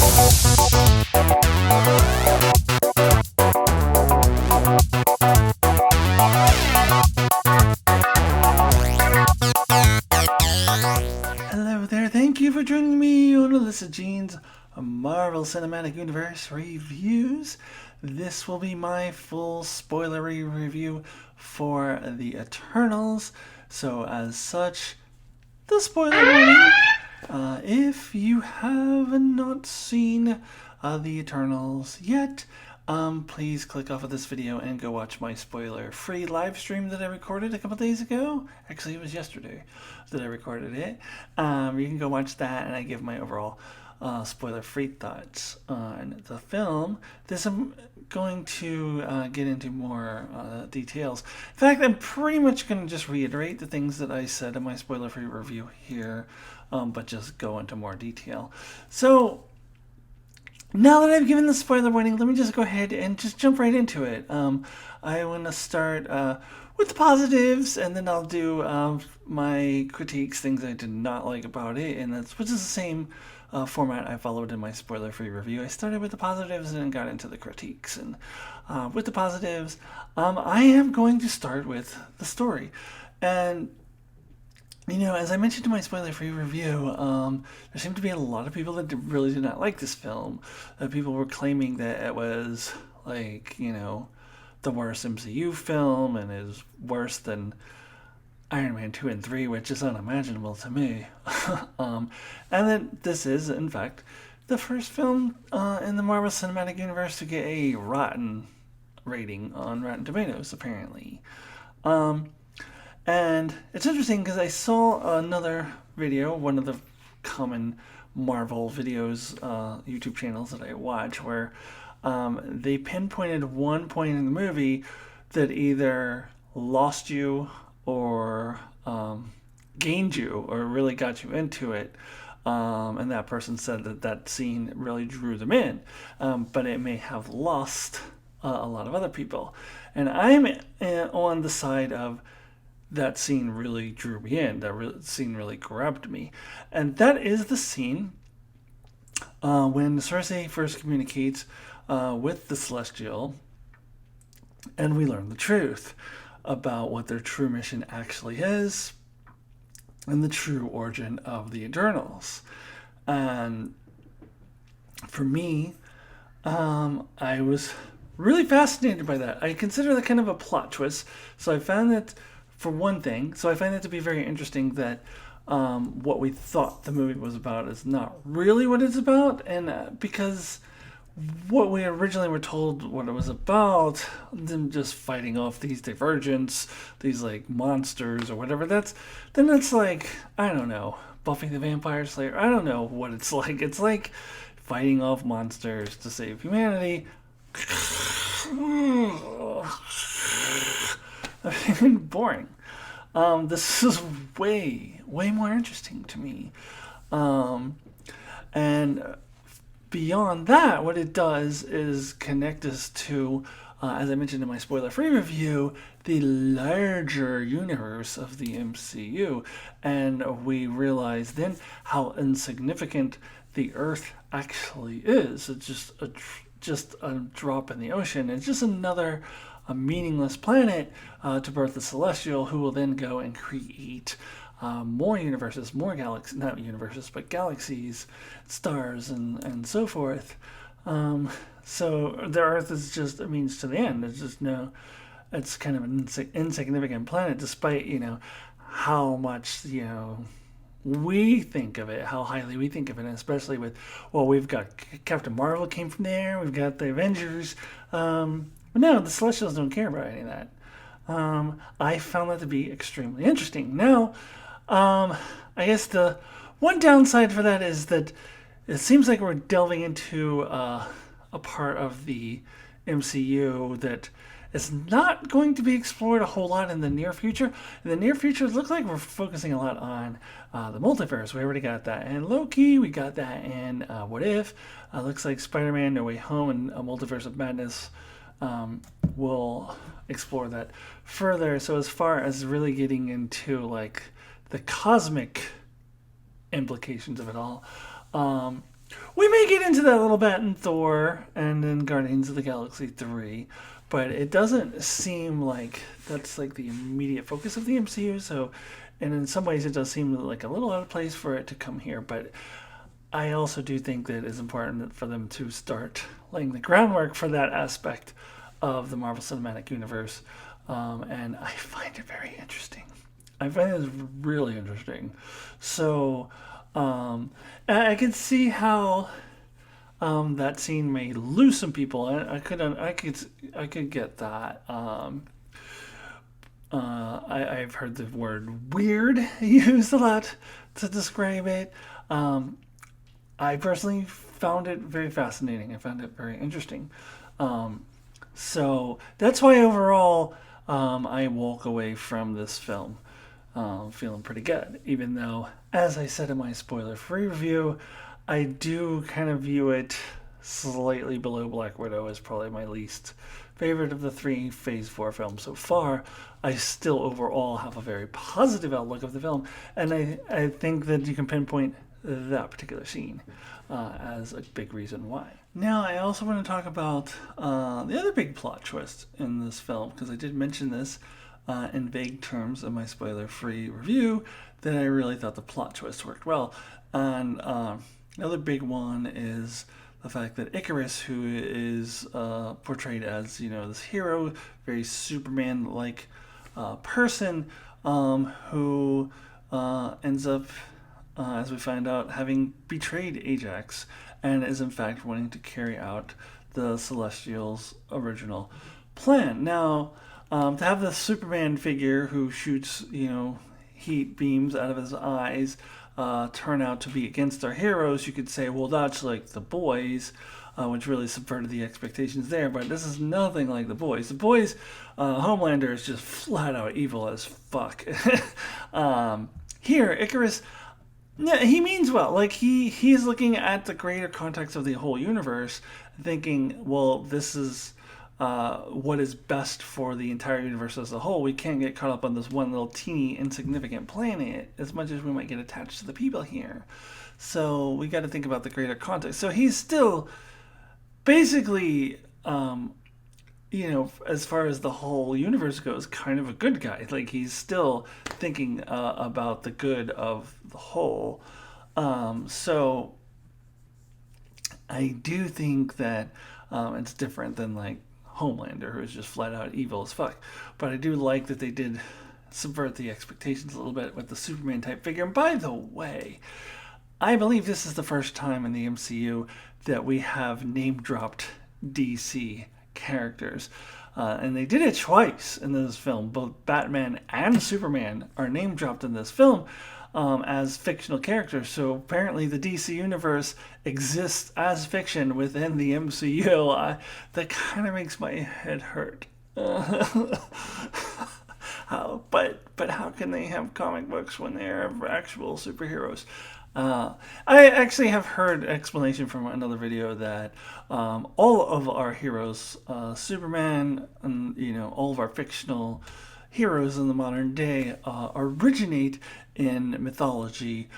Hello there, thank you for joining me on Alyssa Jean's Marvel Cinematic Universe reviews. This will be my full spoilery review for the Eternals. So as such, the spoiler warning. If you have not seen the Eternals yet, please click off of this video and go watch my spoiler-free live stream that I recorded a couple days ago. Actually, it was yesterday that I recorded it. You can go watch that, and I give my overall spoiler-free thoughts on the film. This I'm going to get into more details. In fact, I'm pretty much going to just reiterate the things that I said in my spoiler-free review here, but just go into more detail. So, now that I've given the spoiler warning, let me just go ahead and just jump right into it. I want to start with the positives, and then I'll do my critiques, things I did not like about it, and which is the same format I followed in my spoiler-free review. I started with the positives and then got into the critiques. And with the positives, I am going to start with the story. And you know, as I mentioned in my spoiler-free review, there seemed to be a lot of people that really did not like this film. People were claiming that it was, like, you know, the worst MCU film and is worse than Iron Man 2 and 3, which is unimaginable to me. And then this is, in fact, the first film in the Marvel Cinematic Universe to get a rotten rating on Rotten Tomatoes, apparently. And it's interesting because I saw another video, one of the common Marvel videos, YouTube channels that I watch, where they pinpointed one point in the movie that either lost you or gained you or really got you into it. And that person said that that scene really drew them in, but it may have lost a lot of other people. And I'm on the side of that scene really drew me in. Scene really grabbed me. And that is the scene when Cersei first communicates with the Celestial, and we learn the truth about what their true mission actually is and the true origin of the Eternals. And for me, I was really fascinated by that. I consider that kind of a plot twist. So I found that, for one thing, I find it to be very interesting that what we thought the movie was about is not really what it's about, and because what we originally were told what it was about, them just fighting off these divergents, these like monsters or whatever, that's like, I don't know, Buffy the Vampire Slayer. I don't know what it's like. It's like fighting off monsters to save humanity. Boring. This is way more interesting to me. And beyond that, what it does is connect us to, as I mentioned in my spoiler-free review, the larger universe of the MCU. And we realize then how insignificant the Earth actually is. It's just a drop in the ocean. It's just another meaningless planet to birth the Celestial, who will then go and create more universes, more galaxies, not universes, but galaxies, stars, and so forth. So the Earth is just a means to the end. It's kind of an insignificant planet, despite, you know, how much, you know, we think of it, how highly we think of it, and especially with, well, we've got Captain Marvel came from there, we've got the Avengers, but no, the Celestials don't care about any of that. I found that to be extremely interesting. Now, I guess the one downside for that is that it seems like we're delving into a part of the MCU that is not going to be explored a whole lot in the near future. In the near future, it looks like we're focusing a lot on the multiverse. We already got that in Loki. We got that in What If. Looks like Spider-Man No Way Home and a Multiverse of Madness will explore that further. So as far as really getting into like the cosmic implications of it all, We may get into that a little bit in Thor and in Guardians of the Galaxy 3, but it doesn't seem like that's like the immediate focus of the MCU. So, and in some ways, it does seem like a little out of place for it to come here. But I also do think that it's important for them to start laying the groundwork for that aspect of the Marvel Cinematic Universe. And I find it very interesting. I find it really interesting. So, I can see how that scene may lose some people. I could get that. I've heard the word weird used a lot to describe it. I personally found it very fascinating. I found it very interesting. So that's why overall I walk away from this film feeling pretty good. Even though, as I said in my spoiler-free review, I do kind of view it slightly below Black Widow as probably my least favorite of the three Phase 4 films so far. I still overall have a very positive outlook of the film, and I think that you can pinpoint that particular scene as a big reason why. Now, I also want to talk about the other big plot twist in this film, because I did mention this in vague terms in my spoiler-free review, that I really thought the plot twist worked well. And another big one is the fact that Icarus, who is portrayed as, this hero, very Superman-like person, who ends up, as we find out, having betrayed Ajax and is in fact wanting to carry out the Celestials' original plan. Now, to have the Superman figure who shoots, heat beams out of his eyes turn out to be against our heroes, you could say, well, that's like The Boys, which really subverted the expectations there. But this is nothing like The Boys. The Boys, Homelander is just flat out evil as fuck. Here, Icarus, yeah, he means well. Like he's looking at the greater context of the whole universe, thinking, well, this is what is best for the entire universe as a whole. We can't get caught up on this one little teeny insignificant planet as much as we might get attached to the people here. So we got to think about the greater context. So he's still basically, as far as the whole universe goes, kind of a good guy. Like he's still thinking about the good of the whole. So I do think that it's different than like Homelander, who is just flat out evil as fuck. But I do like that they did subvert the expectations a little bit with the Superman type figure. And by the way, I believe this is the first time in the MCU that we have name dropped DC characters. And they did it twice in this film. Both Batman and Superman are name dropped in this film as fictional characters. So apparently the DC universe exists as fiction within the MCU. That kind of makes my head hurt. But how can they have comic books when they are actual superheroes? I actually have heard explanation from another video that all of our heroes, Superman, and all of our fictional heroes in the modern day originate in mythology,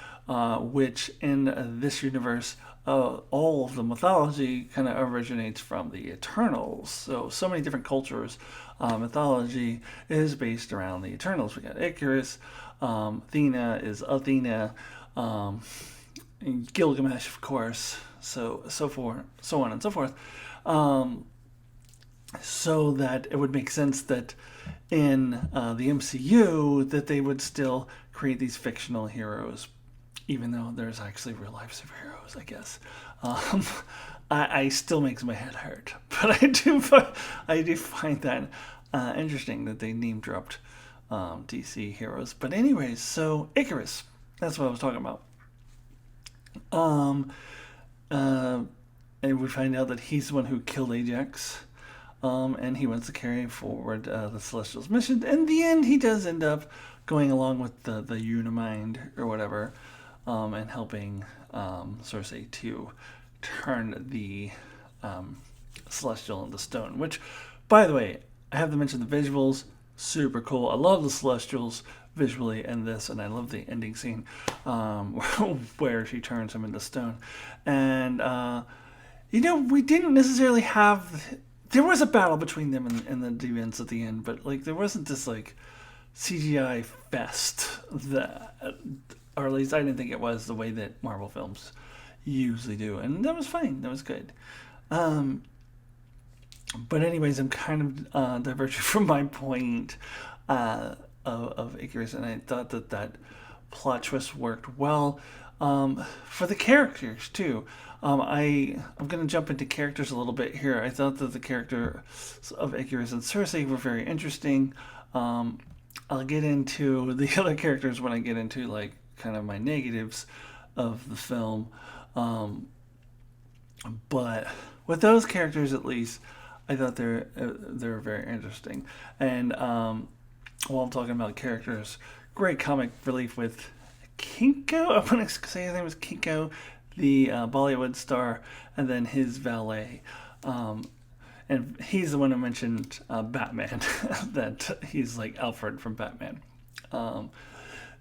which in this universe, all of the mythology kind of originates from the Eternals. So many different cultures. Mythology is based around the Eternals. We got Icarus, Athena is Athena, and Gilgamesh, of course. So on and so forth. So that it would make sense that in the MCU that they would still create these fictional heroes, even though there's actually real life superheroes, I guess. I still makes my head hurt, but I do find that interesting that they name dropped DC heroes. But anyways, so Icarus, that's what I was talking about. And we find out that he's the one who killed Ajax. And he wants to carry forward the Celestials' mission. In the end, he does end up going along with the Unimind or whatever, and helping Cersei to turn the Celestial into stone. Which, by the way, I have to mention the visuals, super cool. I love the Celestials. visually in this, and I love the ending scene where she turns him into stone. And we didn't necessarily have. There was a battle between them and the demons at the end, but like there wasn't this like CGI fest that, or at least I didn't think it was the way that Marvel films usually do, and that was fine. That was good. Um, but anyways, I'm kind of diverging from my point of Icarus, and I thought that plot twist worked well for the characters too. I'm going to jump into characters a little bit here. I thought that the characters of Icarus and Cersei were very interesting. Um, I'll get into the other characters when I get into like kind of my negatives of the film. Um, but with those characters, at least, I thought they're very interesting. And while I'm talking about characters, great comic relief with Kinko. I want to say his name was Kinko, the Bollywood star, and then his valet. Um, and he's the one who mentioned Batman, that he's like Alfred from Batman. Um,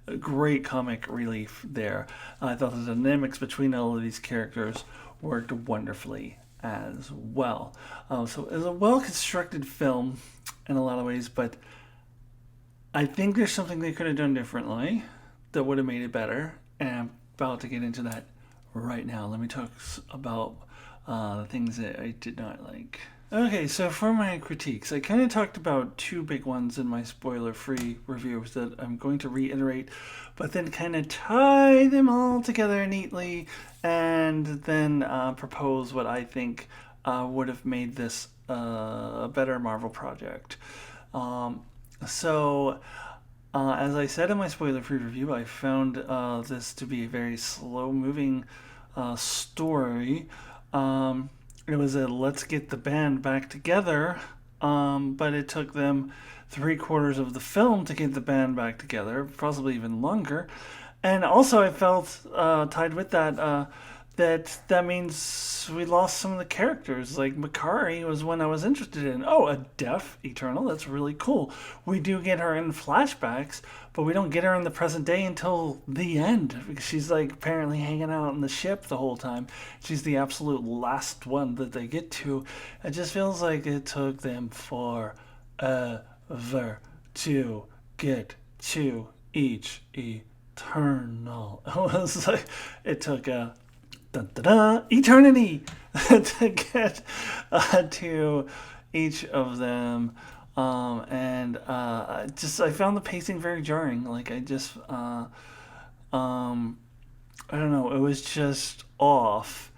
a great comic relief there. I thought the dynamics between all of these characters worked wonderfully as well. So it's a well constructed film in a lot of ways, but I think there's something they could have done differently that would have made it better. And I'm about to get into that right now. Let me talk about the things that I did not like. Okay, so for my critiques, I kind of talked about two big ones in my spoiler-free reviews that I'm going to reiterate, but then kind of tie them all together neatly and then propose what I think would have made this a better Marvel project. Um, so, as I said in my spoiler-free review, I found this to be a very slow-moving story. It was a let's get the band back together, but it took them 3/4 of the film to get the band back together, possibly even longer. And also, I felt tied with that that means we lost some of the characters. Like Makari was one I was interested in. Oh, a deaf Eternal. That's really cool. We do get her in flashbacks, but we don't get her in the present day until the end because she's like apparently hanging out on the ship the whole time. She's the absolute last one that they get to. It just feels like it took them forever to get to each Eternal. It was like it took a dun, dun, dun, eternity to get to each of them. And I found the pacing very jarring. Like I don't know, it was just off.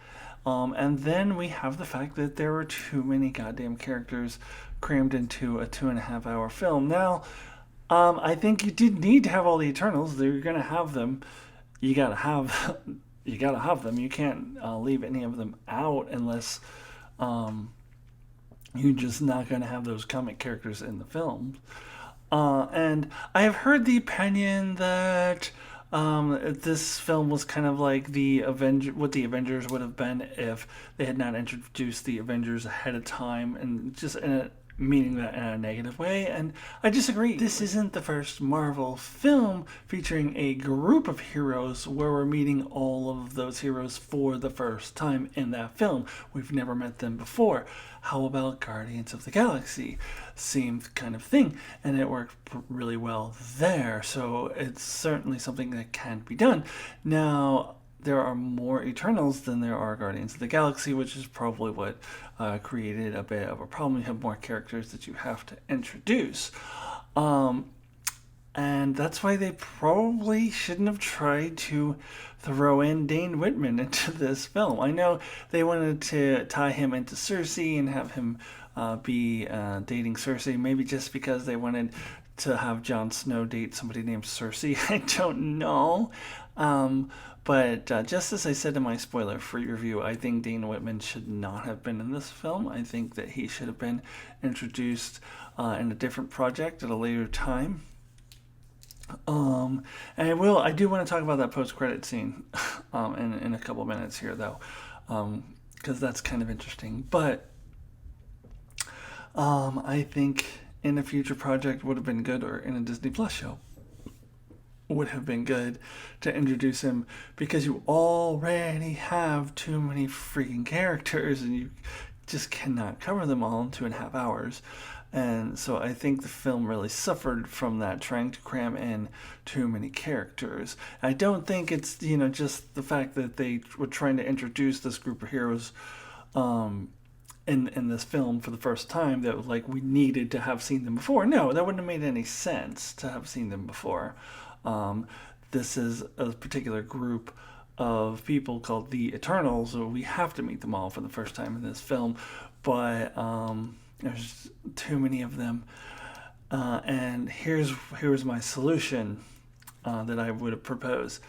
And then we have the fact that there were too many goddamn characters crammed into a 2.5 hour film. Now, I think you did need to have all the Eternals. You're gonna have them. You gotta have you gotta have them. You can't leave any of them out unless you're just not gonna have those comic characters in the film. And I have heard the opinion that this film was kind of like what the Avengers would have been if they had not introduced the Avengers ahead of time, and just meaning that in a negative way, and I disagree. This isn't the first Marvel film featuring a group of heroes where we're meeting all of those heroes for the first time in that film. We've never met them before. How about Guardians of the Galaxy? Same kind of thing, and it worked really well there, so it's certainly something that can be done. Now, there are more Eternals than there are Guardians of the Galaxy, which is probably what created a bit of a problem. You have more characters that you have to introduce. And that's why they probably shouldn't have tried to throw in Dane Whitman into this film. I know they wanted to tie him into Cersei and have him be dating Cersei, maybe just because they wanted to have Jon Snow date somebody named Cersei. I don't know. But just as I said in my spoiler-free review, I think Dane Whitman should not have been in this film. I think that he should have been introduced in a different project at a later time. And I do want to talk about that post-credit scene in a couple minutes here, though, because that's kind of interesting. But I think in a future project would have been good, or in a Disney Plus show would have been good to introduce him, because you already have too many freaking characters and you just cannot cover them all in 2.5 hours. And so I think the film really suffered from that, trying to cram in too many characters. I don't think it's, just the fact that they were trying to introduce this group of heroes um, in this film for the first time, that was like we needed to have seen them before. No, that wouldn't have made any sense to have seen them before. Um, this is a particular group of people called the Eternals, so we have to meet them all for the first time in this film. But there's too many of them, and here's my solution that I would propose.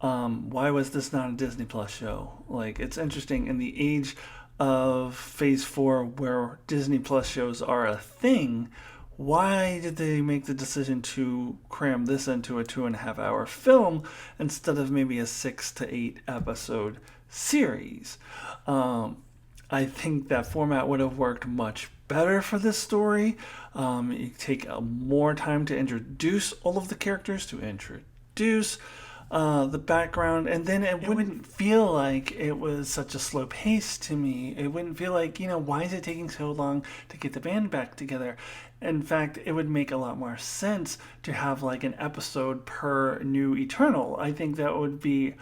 Why was this not a Disney Plus show? Like, it's interesting in the age of Phase 4, where Disney Plus shows are a thing. Why did they make the decision to cram this into a 2.5 hour film instead of maybe a 6 to 8 episode series? I think that format would have worked much better for this story. You take more time to introduce all of the characters, to introduce the background, and then it wouldn't feel like it was such a slow pace to me. It wouldn't feel like, why is it taking so long to get the band back together? In fact, it would make a lot more sense to have like an episode per new Eternal. I think that would be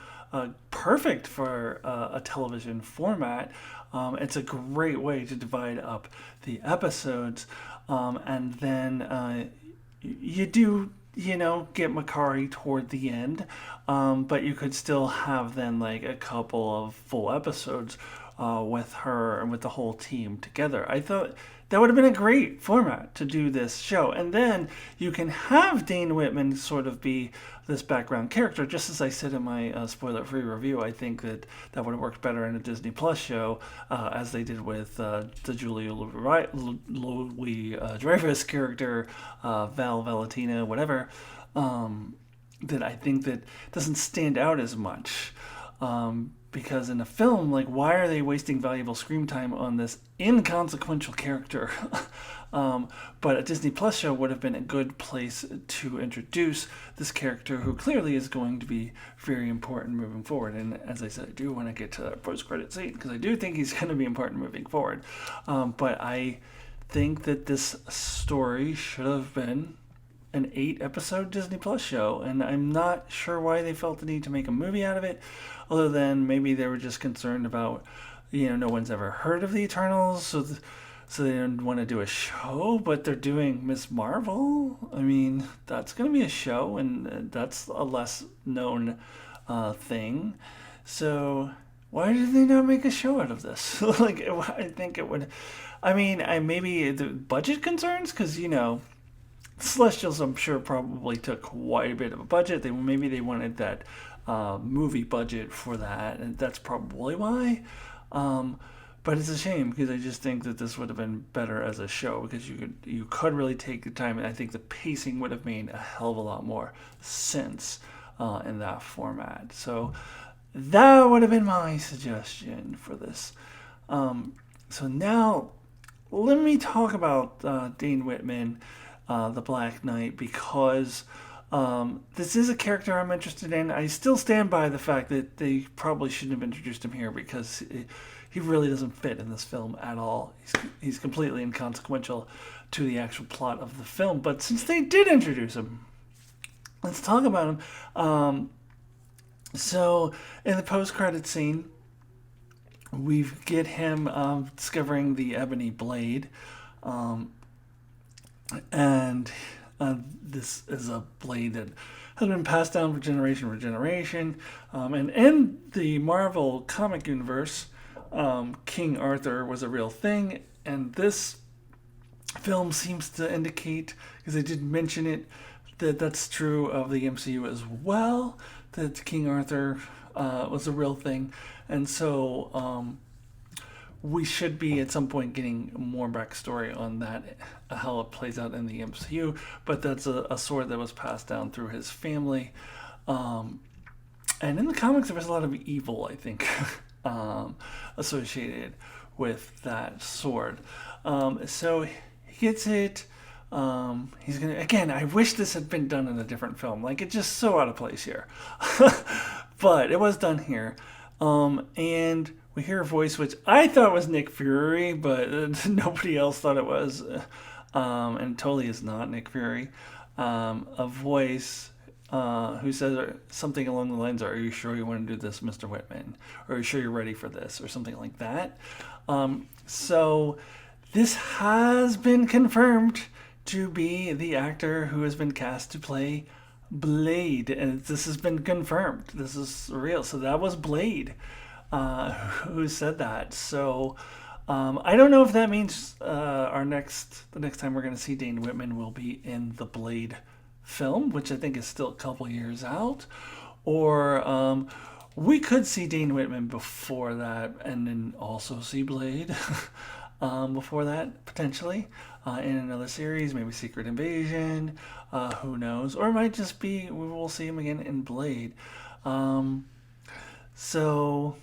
perfect for a television format. It's a great way to divide up the episodes, and then you do, get Makari toward the end, but you could still have then like a couple of full episodes with her and with the whole team together. I thought that would have been a great format to do this show. And then you can have Dane Whitman sort of be this background character. Just as I said in my spoiler-free review, I think that would have worked better in a Disney Plus show, as they did with the Julia Louis-Dreyfus character, Val Valentina, whatever, that I think that doesn't stand out as much. Because in a film, like, why are they wasting valuable screen time on this inconsequential character? But a Disney Plus show would have been a good place to introduce this character, who clearly is going to be very important moving forward. And as I said, I do want to get to that post-credit scene, because I do think he's going to be important moving forward. But I think that this story should have been an 8-episode Disney Plus show, and I'm not sure why they felt the need to make a movie out of it, other than maybe they were just concerned about, no one's ever heard of the Eternals, so they didn't want to do a show. But they're doing Ms. Marvel. I mean, that's going to be a show, and that's a less known thing. So why did they not make a show out of this? Like, I think it would. I mean, maybe the budget concerns, because Celestials, I'm sure, probably took quite a bit of a budget. Maybe they wanted that movie budget for that, and that's probably why. But it's a shame, because I just think that this would have been better as a show, because you could really take the time, and I think the pacing would have made a hell of a lot more sense in that format. So that would have been my suggestion for this. So now let me talk about Dane Whitman, the Black Knight, because this is a character I'm interested in. I still stand by the fact that they probably shouldn't have introduced him here, because he really doesn't fit in this film at all. He's completely inconsequential to the actual plot of the film. But since they did introduce him, let's talk about him. So in the post-credit scene, we get him discovering the ebony blade. And this is a blade that has been passed down for generation for generation. And in the Marvel comic universe, King Arthur was a real thing. And this film seems to indicate, because I did mention it, that that's true of the MCU as well, that King Arthur was a real thing. And so we should be at some point getting more backstory on that, how it plays out in the MCU. But that's a sword that was passed down through his family. And in the comics, there was a lot of evil, I think, associated with that sword. So he gets it. He's gonna again. I wish this had been done in a different film. Like it's just so out of place here, but it was done here. And we hear a voice which I thought was Nick Fury, but nobody else thought it was, and it totally is not Nick Fury. A voice who says something along the lines of, "Are you sure you want to do this, Mr. Whitman? Or are you sure you're ready for this?" or something like that. So this has been confirmed to be the actor who has been cast to play Blade, and this has been confirmed. This is real. So that was Blade who said that. So I don't know if that means the next time we're going to see Dane Whitman will be in the Blade film, which I think is still a couple years out, or we could see Dane Whitman before that, and then also see Blade before that potentially in another series, maybe Secret Invasion. Who knows? Or it might just be we'll see him again in Blade. So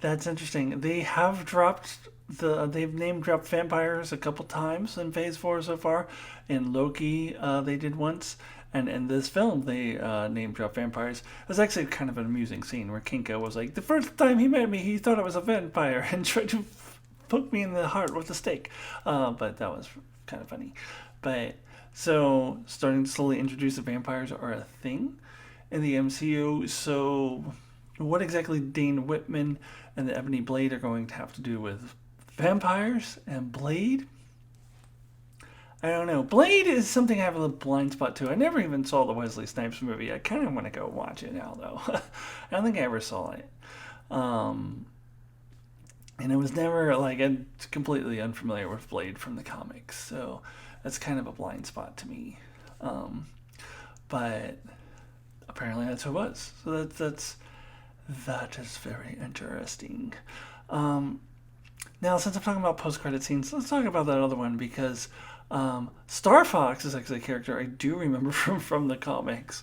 that's interesting. They've name dropped vampires a couple times in Phase 4 so far. In Loki, they did once. And in this film, they name drop vampires. It was actually kind of an amusing scene where Kinko was like, the first time he met me, he thought I was a vampire and tried to poke me in the heart with a stake. But that was kind of funny. But so starting to slowly introduce the vampires are a thing in the MCU. So what exactly Dane Whitman and the Ebony Blade are going to have to do with vampires and Blade? I don't know. Blade is something I have a little blind spot to. I never even saw the Wesley Snipes movie. I kind of want to go watch it now, though. I don't think I ever saw it. And I was never, like, I'm completely unfamiliar with Blade from the comics. So that's kind of a blind spot to me. But apparently that's who it was. So that is very interesting. Now, since I'm talking about post-credit scenes, let's talk about that other one because Star Fox is actually a character I do remember from the comics.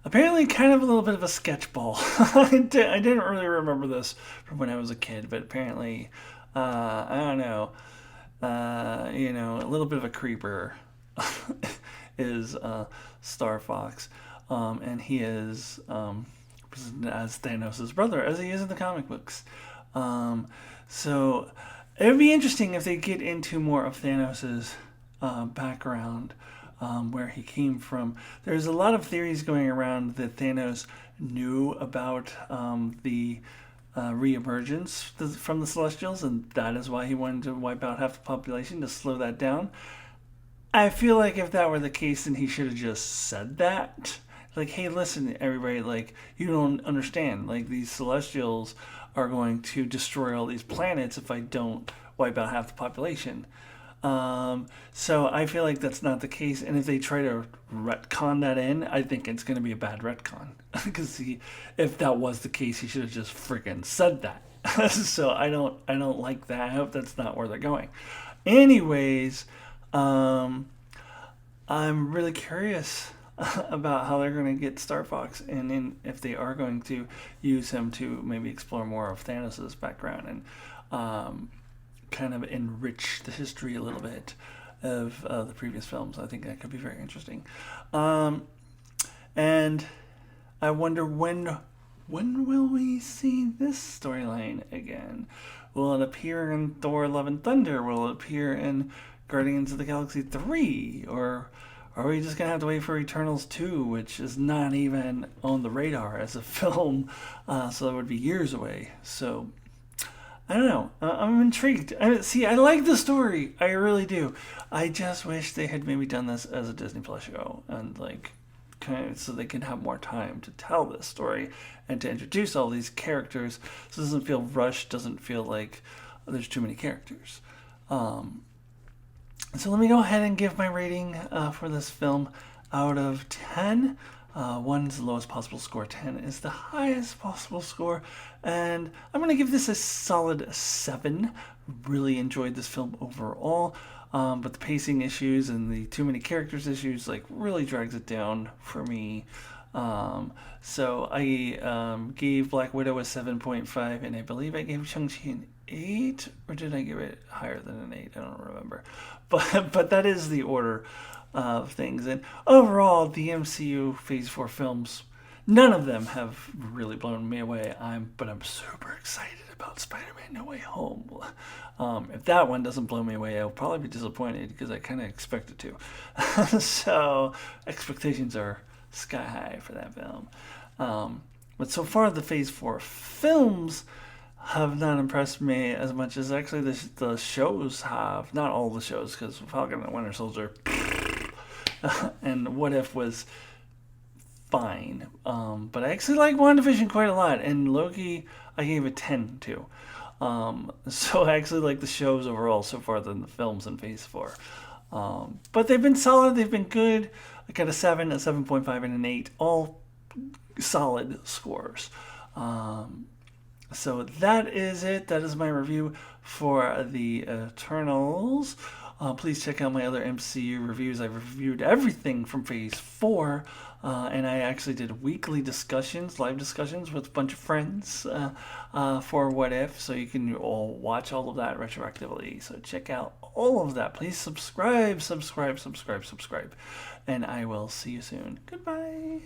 Apparently, kind of a little bit of a sketchball. I didn't really remember this from when I was a kid, but apparently, I don't know, a little bit of a creeper is Star Fox, and he is as Thanos' brother, as he is in the comic books. So it would be interesting if they get into more of Thanos' background, where he came from. There's a lot of theories going around that Thanos knew about the reemergence from the Celestials, and that is why he wanted to wipe out half the population to slow that down. I feel like if that were the case, then he should have just said that. Like, hey, listen, everybody, like, you don't understand. Like, these Celestials are going to destroy all these planets if I don't wipe out half the population. So I feel like that's not the case. And if they try to retcon that in, I think it's going to be a bad retcon. Because if that was the case, he should have just freaking said that. So I don't like that. I hope that's not where they're going. Anyways, I'm really curious about how they're going to get Star Fox, and if they are going to use him to maybe explore more of Thanos' background and kind of enrich the history a little bit of the previous films. I think that could be very interesting. And I wonder when will we see this storyline again? Will it appear in Thor: Love and Thunder? Will it appear in Guardians of the Galaxy 3? Or are we just going to have to wait for Eternals 2, which is not even on the radar as a film? So that would be years away. So I don't know. I'm intrigued. I like the story. I really do. I just wish they had maybe done this as a Disney Plus show, and like, kind of, so they can have more time to tell this story and to introduce all these characters. So it doesn't feel rushed. Doesn't feel like there's too many characters. So let me go ahead and give my rating for this film out of 10. 1 is the lowest possible score, 10 is the highest possible score, and I'm going to give this a solid 7. Really enjoyed this film overall, but the pacing issues and the too many characters issues like really drags it down for me. So I gave Black Widow a 7.5, and I believe I gave Shang-Chi an 8, or did I give it higher than an 8? I don't remember. But that is the order of things. And overall, the MCU Phase 4 films, none of them have really blown me away. But I'm super excited about Spider-Man No Way Home. If that one doesn't blow me away, I'll probably be disappointed because I kind of expect it to. So expectations are sky high for that film. But so far, the Phase 4 films have not impressed me as much as actually the shows have. Not all the shows, because Falcon and the Winter Soldier and What If was fine. But I actually like WandaVision quite a lot, and Loki I gave a 10 to. So I actually like the shows overall so far than the films in Phase 4. But they've been solid, they've been good. I got a 7, a 7.5, and an 8. All solid scores. So that is it. That is my review for the Eternals. Please check out my other MCU reviews. I've reviewed everything from Phase 4. And I actually did weekly discussions, live discussions with a bunch of friends for What If. So you can all watch all of that retroactively. So check out all of that. Please subscribe. And I will see you soon. Goodbye.